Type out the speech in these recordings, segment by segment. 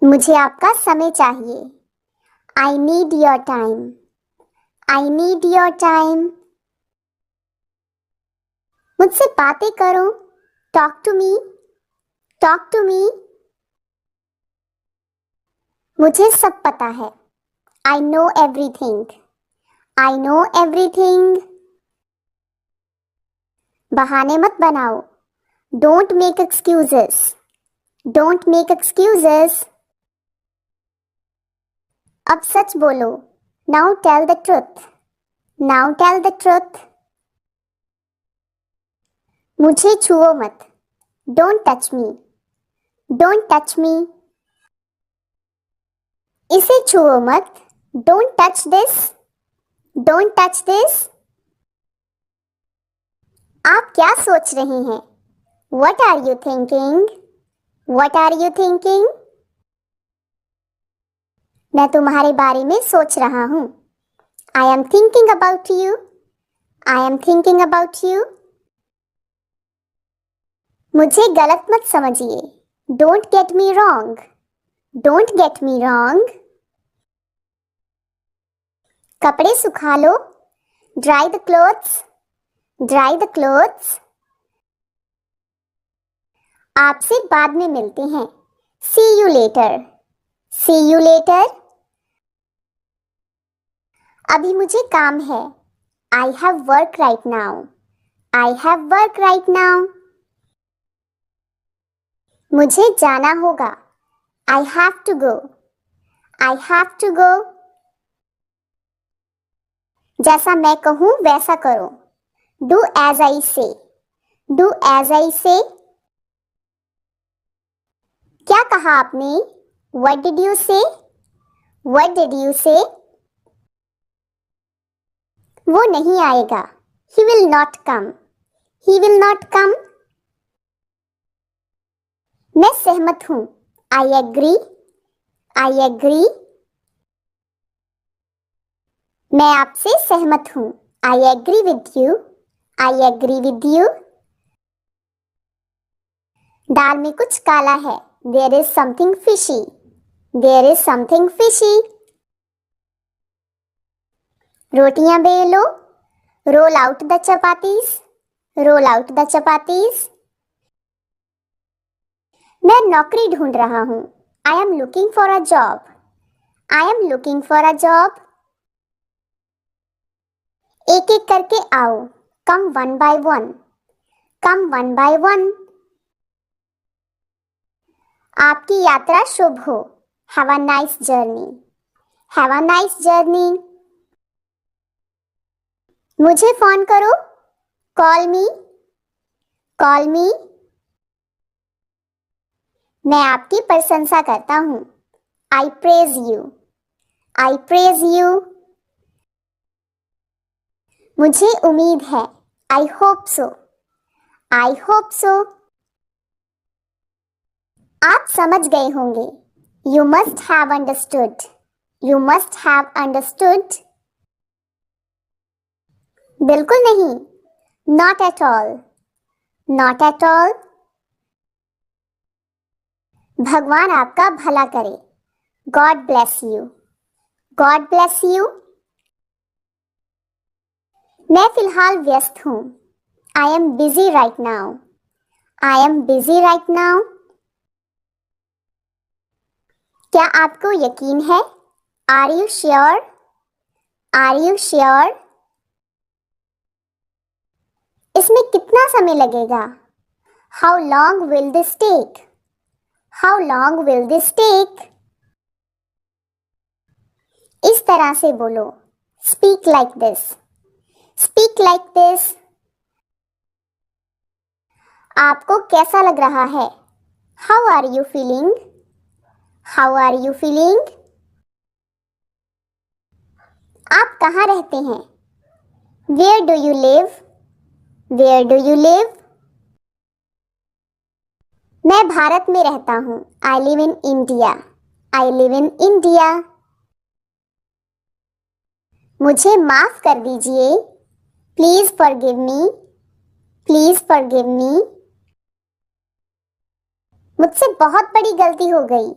मुझे आपका समय चाहिए। I need your time. I need your time. मुझसे बातें करो। Talk to me. Talk to me. मुझे सब पता है। I know everything. I know everything. बहाने मत बनाओ। Don't make excuses. Don't make excuses. अब सच बोलो। Now tell the truth. Now tell the truth. मुझे छुओ मत। Don't touch me. Don't touch me. इसे छुओ मत। Don't touch this. Don't touch this. आप क्या सोच रही हैं? What are you thinking? What are you thinking? मैं तुम्हारे बारे में सोच रहा हूँ। I am thinking about you. I am thinking about you. मुझे गलत मत समझिए। Don't get me wrong. Don't get me wrong. कपड़े सुखा लो। Dry the clothes. Dry the clothes. आपसे बाद में मिलते हैं। See you later. See you later. अभी मुझे काम है। I have work right now. I have work right now. मुझे जाना होगा। I have to go. I have to go. जैसा मैं कहूँ वैसा करो। Do as I say. Do as I say. क्या कहा आपने? What did you say? What did you say? वो नहीं आएगा। He will not come. He will not come. मैं सहमत हूँ। I agree. I agree. मैं आपसे सहमत हूँ। I agree with you. I agree with you. दाल में कुछ काला है। There is something fishy. There is something fishy. रोटियां बेलो। Roll out the chapatis. Roll out the chapatis. मैं नौकरी ढूंढ रहा हूँ। I am looking for a job. I am looking for a job. एक एक करके आओ। Come one by one. Come one by one. आपकी यात्रा शुभ हो। Have a nice journey. Have a nice journey. मुझे फोन करो। Call me. Call me. मैं आपकी प्रशंसा करता हूँ। I praise you. I praise you. मुझे उम्मीद है। I hope so. I hope so. आप समझ गए होंगे। You must have understood. You must have understood. बिल्कुल नहीं। Not at all. Not at all. भगवान आपका भला करे। God bless you. God bless you. मैं फिलहाल व्यस्त हूँ। I am busy right now. I am busy right now. क्या आपको यकीन है? Are you sure? Are you sure? इसमें कितना समय लगेगा? How long will this take? How long will this take? इस तरह से बोलो। Speak like this. Speak like this. आपको कैसा लग रहा है? How are you feeling? How are you feeling? आप कहाँ रहते हैं? Where do you live? Where do you live? मैं भारत में रहता हूँ। I live in India. I live in India. मुझे माफ कर दीजिए। Please forgive me. Please forgive me. मुझसे बहुत बड़ी गलती हो गई।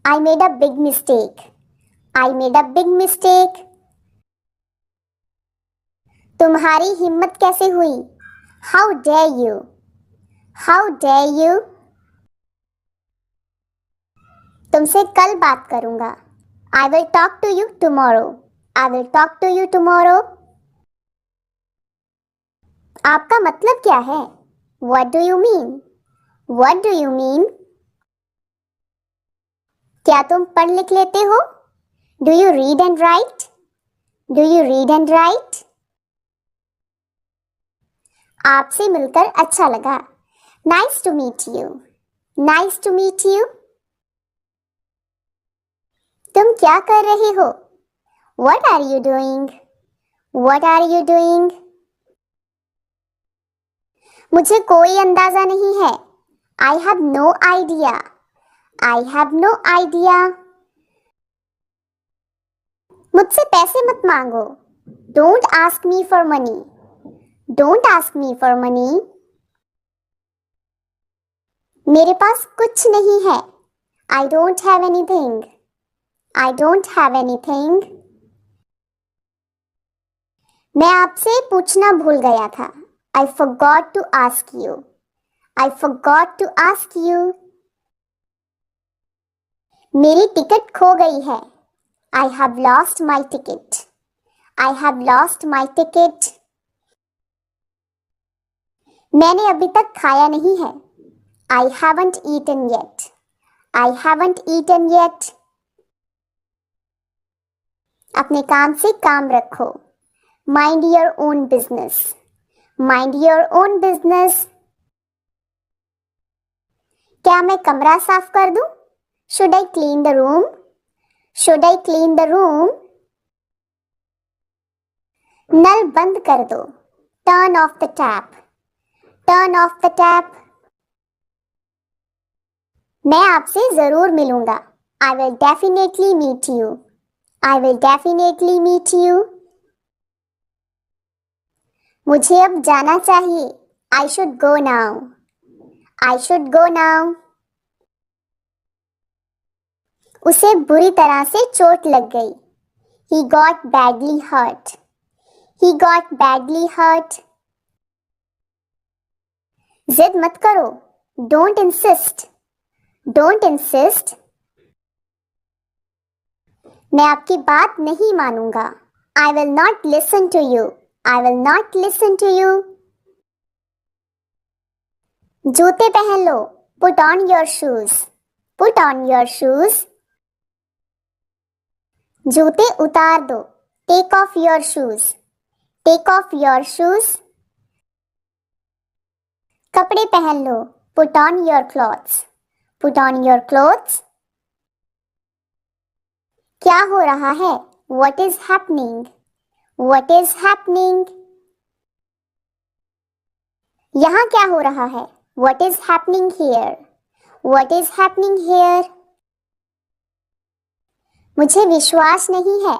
I made a big mistake. I made a big mistake. तुम्हारी हिम्मत कैसे हुई? How dare you? How dare you? तुमसे कल बात करूंगा. I will talk to you tomorrow. I will talk to you tomorrow. आपका मतलब क्या है? What do you mean? What do you mean? क्या तुम पढ़ लिख लेते हो? Do you read and write? Do you read and write? आपसे मिलकर अच्छा लगा. Nice to meet you. Nice to meet you. तुम क्या कर रहे हो? What are you doing? What are you doing? मुझे कोई अंदाजा नहीं है. I have no idea. I have no idea. मुझसे पैसे मत मांगो. Don't ask me for money. Don't ask me for money. मेरे पास कुछ नहीं है. I don't have anything. I don't have anything. मैं आपसे पूछना भूल गया था. I forgot to ask you. I forgot to ask you. मेरी टिकट खो गई है. I have lost my ticket. I have lost my ticket. मैंने अभी तक खाया नहीं है. I haven't eaten yet. I haven't eaten yet. अपने काम से काम रखो. Mind your own business. Mind your own business. क्या मैं कमरा साफ कर दूं? Should I clean the room? Should I clean the room? नल बंद कर दो. Turn off the tap. Turn off the tap. मैं आपसे जरूर मिलूंगा. I will definitely meet you. I will definitely meet you. मुझे अब जाना चाहिए. I should go now. I should go now. उसे बुरी तरह से चोट लग गई. He got badly hurt. He got badly hurt. जिद मत करो. Don't insist. Don't insist. मैं आपकी बात नहीं मानूंगा. I will not listen to you. I will not listen to you. जूते पहन लो. Put on your shoes. Put on your shoes. जूते उतार दो. Take off your shoes. Take off your shoes. कपड़े पहन लो. Put on your clothes. Put on your clothes. क्या हो रहा है? What is happening? What is happening? यहाँ क्या हो रहा है? What is happening here? What is happening here? मुझे विश्वास नहीं है.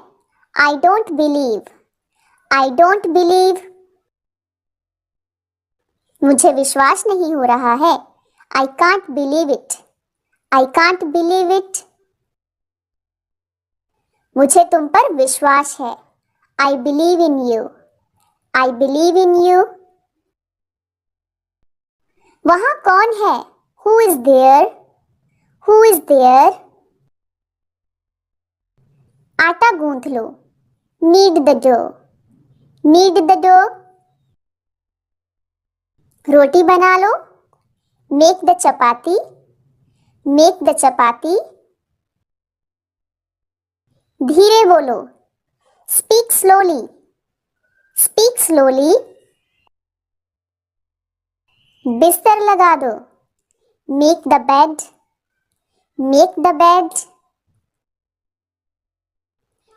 I don't believe. I don't believe. मुझे विश्वास नहीं हो रहा है. I can't believe it. I can't believe it. मुझे तुम पर विश्वास है. I believe in you. I believe in you. वहाँ कौन है? Who is there? Who is there? आटा गूंथ लो. Knead the dough. Knead the dough. रोटी बना लो. Make the chapati. Make the chapati. धीरे बोलो. Speak slowly. Speak slowly. बिस्तर लगा दो. Make the bed. Make the bed.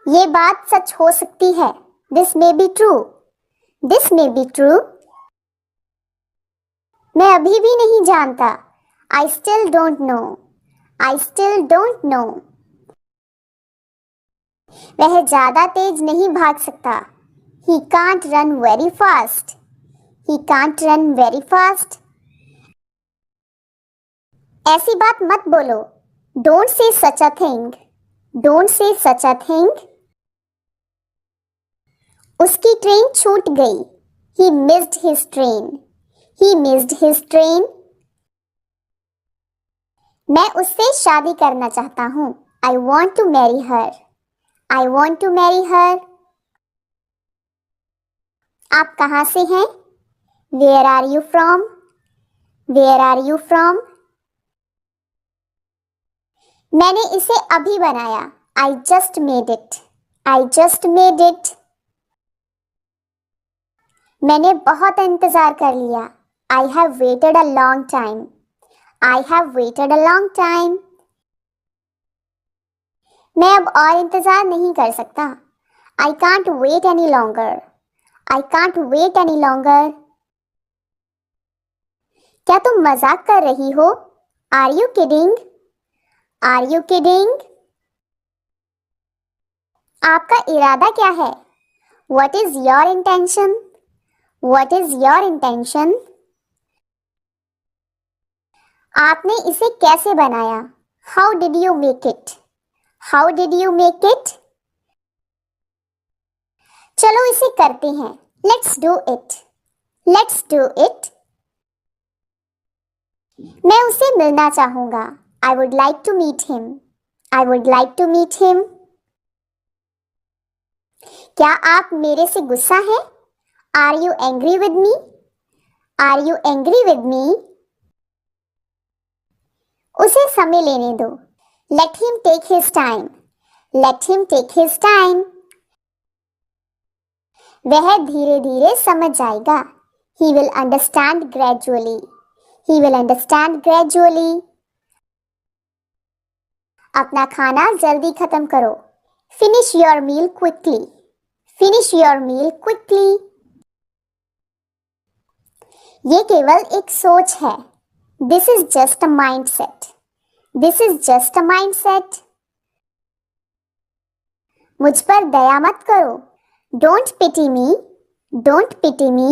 ये बात सच हो सकती है. This may be true. This may be true. मैं अभी भी नहीं जानता. I still don't know. I still don't know. वह ज्यादा तेज नहीं भाग सकता. He can't run very fast. He can't run very fast. ऐसी बात मत बोलो. Don't say such a thing. Don't say such a thing. उसकी ट्रेन छूट गई. He missed his train. He missed his train. मैं उससे शादी करना चाहता हूँ. I want to marry her. I want to marry her. आप कहाँ से हैं? Where are you from? Where are you from? मैंने इसे अभी बनाया. I just made it. I just made it. मैंने बहुत इंतजार कर लिया. I have waited a long time. I have waited a long time. मैं अब और इंतजार नहीं कर सकता. I can't wait any longer. I can't wait any longer. क्या तुम मजाक कर रही हो? Are you kidding? Are you kidding? आपका इरादा क्या है? What is your intention? What is your intention? आपने इसे कैसे बनाया? How did you make it? How did you make it? चलो इसे करते हैं. Let's do it. Let's do it. मैं उसे मिलना चाहूंगा. I would like to meet him. I would like to meet him. क्या आप मेरे से गुस्सा हैं? Are you angry with me? Are you angry with me? उसे समय लेने दो. Let him take his time. Let him take his time. वह धीरे धीरे समझ जाएगा. He will understand gradually. He will understand gradually. अपना खाना जल्दी खत्म करो. Finish your meal quickly. Finish your meal quickly. ये केवल एक सोच है. This is just a mindset. This is just a mindset. मुझ पर दया मत करो. Don't pity me. Don't pity me.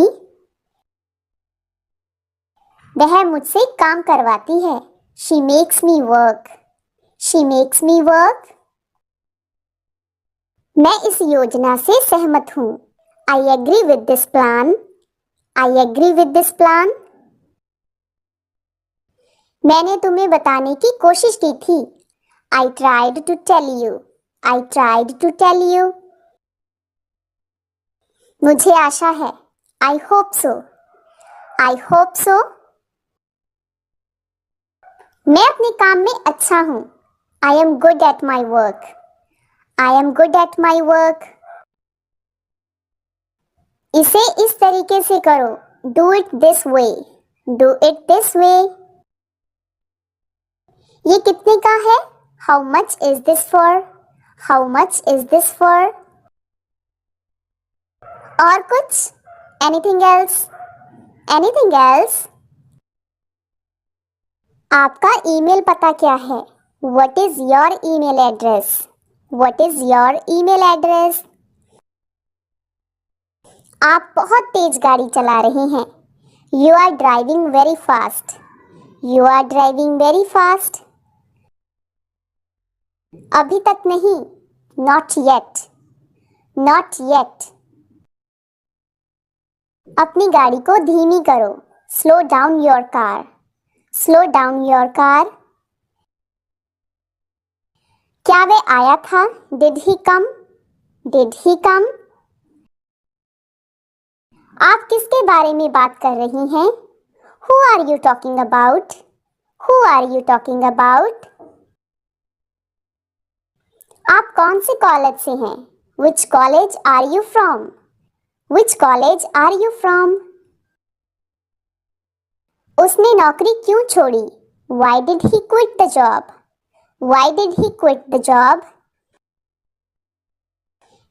वह मुझसे काम करवाती है. She makes me work. She makes me work. मैं इस योजना से सहमत हूँ. I agree with this plan. I agree with this plan. मैंने तुम्हें बताने की कोशिश की थी. I tried to tell you. I tried to tell you. मुझे आशा है. I hope so. I hope so. मैं अपने काम में अच्छा हूँ. I am good at my work. I am good at my work. इसे इस तरीके से करो. Do it this way. Do it this way. ये कितने का है? How much is this for? How much is this for? और कुछ? Anything else? Anything else? आपका ईमेल पता क्या है? What is your email address? What is your email address? आप बहुत तेज गाड़ी चला रहे हैं. You are driving very fast. You are driving very fast. अभी तक नहीं. Not yet. Not yet. अपनी गाड़ी को धीमी करो. Slow down your car. Slow down your car. क्या वह आया था? Did he come? Did he come? आप किसके बारे में बात कर रही हैं? Who are you talking about? Who are you talking about? आप कौन से कॉलेज से हैं? Which college are you from? Which college are you from? उसने नौकरी क्यों छोड़ी? Why did he quit the job? Why did he quit the job?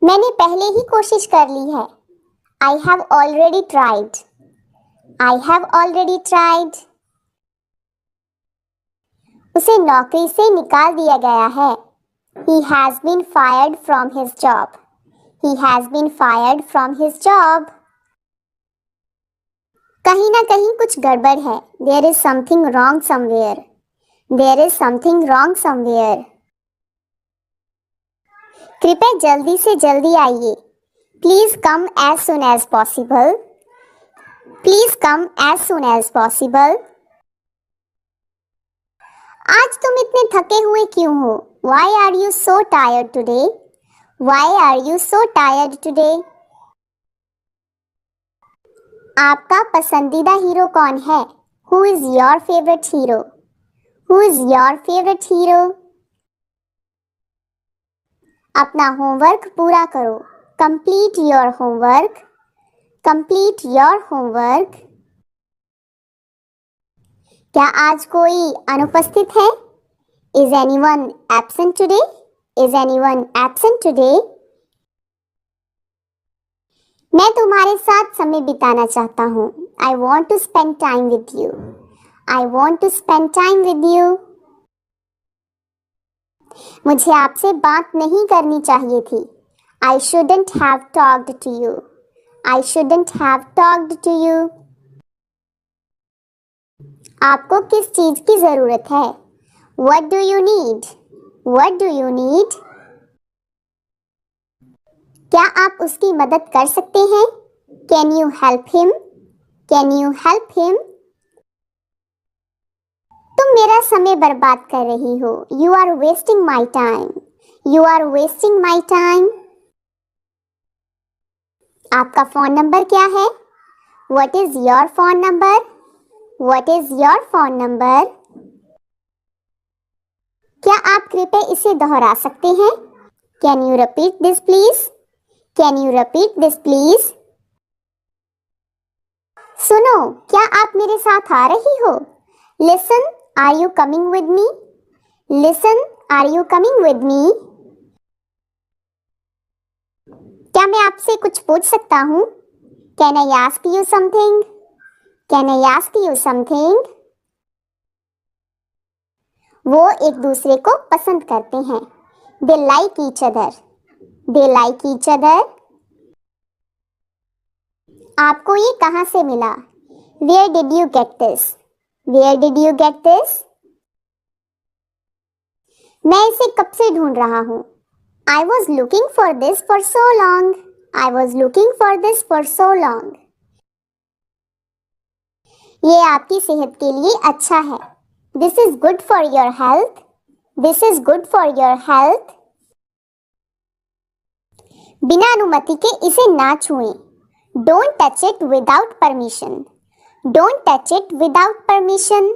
मैंने पहले ही कोशिश कर ली है. I have already tried. I have already tried. उसे नौकरी से निकाल दिया गया है. He has been fired from his job. He has been fired from his job. कहीं ना कहीं कुछ गड़बड़ है. There is something wrong somewhere. There is something wrong somewhere. कृपया जल्दी से जल्दी आइए. Please come as soon as possible. Please come as soon as possible. आज तुम इतने थके हुए क्यों हो? Why are you so tired today? Why are you so tired today? आपका पसंदीदा हीरो कौन है? Who is your favorite hero? Who is your favorite hero? अपना होमवर्क पूरा करो. Complete your homework. Complete your homework. क्या आज कोई अनुपस्थित है? Is anyone absent today? Is anyone absent today? मैं तुम्हारे साथ समय बिताना चाहता हूँ. I want to spend time with you. I want to spend time with you. मुझे आपसे बात नहीं करनी चाहिए थी. I shouldn't have talked to you. I shouldn't have talked to you. आपको किस चीज की जरूरत है? What do you need? What do you need? क्या आप उसकी मदद कर सकते हैं? Can you help him? Can you help him? तुम मेरा समय बर्बाद कर रही हो. You are wasting my time. You are wasting my time. आपका फोन नंबर क्या है? What is your phone number? What is your phone number? क्या आप कृपया इसे दोहरा सकते हैं? Can you repeat this please? Can you repeat this please? सुनो, क्या आप मेरे साथ आ रही हो? Listen, are you coming with me? Listen, are you coming with me? क्या मैं आपसे कुछ पूछ सकता हूँ? Can I ask you something? Can I ask you something? वो एक दूसरे को पसंद करते हैं. They like each other. They like each other. आपको ये कहाँ से मिला? Where did you get this? Where did you get this? मैं इसे कब से ढूंढ रहा हूँ. I was looking for this for so long. I was looking for this for so long. ये आपकी सेहत के लिए अच्छा है. This is good for your health. This is good for your health. बिना अनुमति के इसे ना छुएं. Don't touch it without permission. Don't touch it without permission.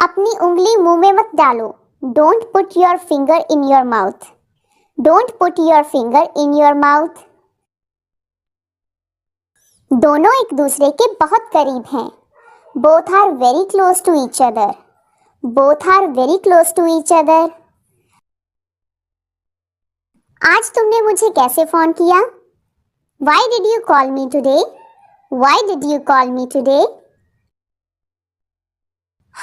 अपनी उंगली मुंह में मत डालो. Don't put your finger in your mouth. Don't put your finger in your mouth. दोनों एक दूसरे के बहुत करीब हैं. Both are very close to each other. Both are very close to each other. आज तुमने मुझे कैसे फोन किया? Why did you call me today? Why did you call me today?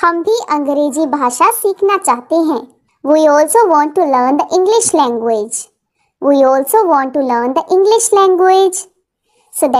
हम भी अंग्रेजी भाषा सीखना चाहते हैं. We also want to learn the English language. We also want to learn the English language. So that